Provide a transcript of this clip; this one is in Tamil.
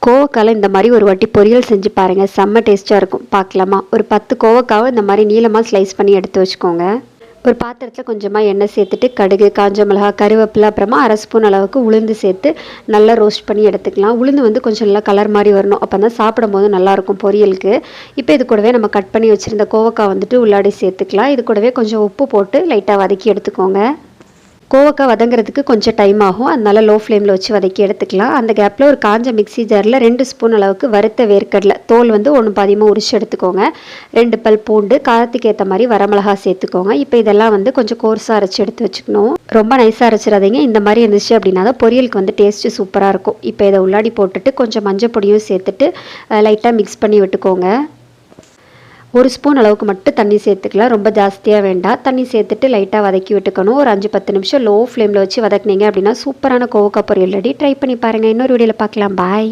கோவக்காயில் இந்த மாதிரி ஒரு வாட்டி பொரியல் செஞ்சு பாருங்கள், செம்ம டேஸ்ட்டாக இருக்கும். பார்க்கலாமா? ஒரு 10 கோவக்காவை இந்த மாதிரி நீளமாக ஸ்லைஸ் பண்ணி எடுத்து வச்சுக்கோங்க. ஒரு பாத்திரத்தில் கொஞ்சமாக எண்ணெய் சேர்த்துட்டு கடுகு, காஞ்ச மிளகா, கருவேப்பிலை, அப்புறமா 1/2 ஸ்பூன் அளவுக்கு உளுந்து சேர்த்து நல்லா ரோஸ்ட் பண்ணி எடுத்துக்கலாம். உளுந்து வந்து கொஞ்சம் நல்லா கலர் மாதிரி வரணும், அப்போ தான் சாப்பிடும் போது நல்லாயிருக்கும் பொரியலுக்கு. இப்போ இது கூடவே நம்ம கட் பண்ணி வச்சுருந்த கோவக்காய் வந்துட்டு உள்ளாடி சேர்த்துக்கலாம். இது கூடவே கொஞ்சம் உப்பு போட்டு லைட்டாக வதக்கி எடுத்துக்கோங்க. கோவக்காய் வதங்கிறதுக்கு கொஞ்சம் டைம் ஆகும், அதனால் லோ ஃப்ளேமில் வச்சு வதக்கி எடுத்துக்கலாம். அந்த கேப்பில் ஒரு காஞ்ச மிக்ஸி ஜாரில் 2 ஸ்பூன் அளவுக்கு வறுத்த வேர்க்கடலை தோல் வந்து 1 பாதியமாக உரிச்சு எடுத்துக்கோங்க. 2 பல் பூண்டு, காரத்துக்கு ஏற்ற மாதிரி வரமிளகா சேர்த்துக்கோங்க. இப்போ இதெல்லாம் வந்து கொஞ்சம் கோர்ஸாக அரைச்சி எடுத்து வச்சுக்கணும். ரொம்ப நைஸாக அரைச்சிடாதீங்க. இந்த மாதிரி இருந்துச்சு அப்படின்னா தான் பொரியலுக்கு வந்து டேஸ்ட்டு சூப்பராக இருக்கும். இப்போ இதை உள்ளாடி போட்டுட்டு கொஞ்சம் மஞ்சள் பொடியும் சேர்த்துட்டு லைட்டாக மிக்ஸ் பண்ணி விட்டுக்கோங்க. 1 ஸ்பூன் அளவுக்கு மட்டும் தண்ணி சேர்த்துக்கலாம், ரொம்ப ஜாஸ்தியாக வேண்டாம். தண்ணி சேர்த்துட்டு லைட்டாக வதக்கி விட்டுக்கணும். ஒரு 5-10 நிமிஷம் லோ ஃப்ளேமில் வச்சு வதக்குனீங்க அப்படின்னா சூப்பரான கோவக்காய் பொரியல் ரெடி. ட்ரை பண்ணி பாருங்கள். இன்னொரு வீடியோவில் பார்க்கலாம். பாய்.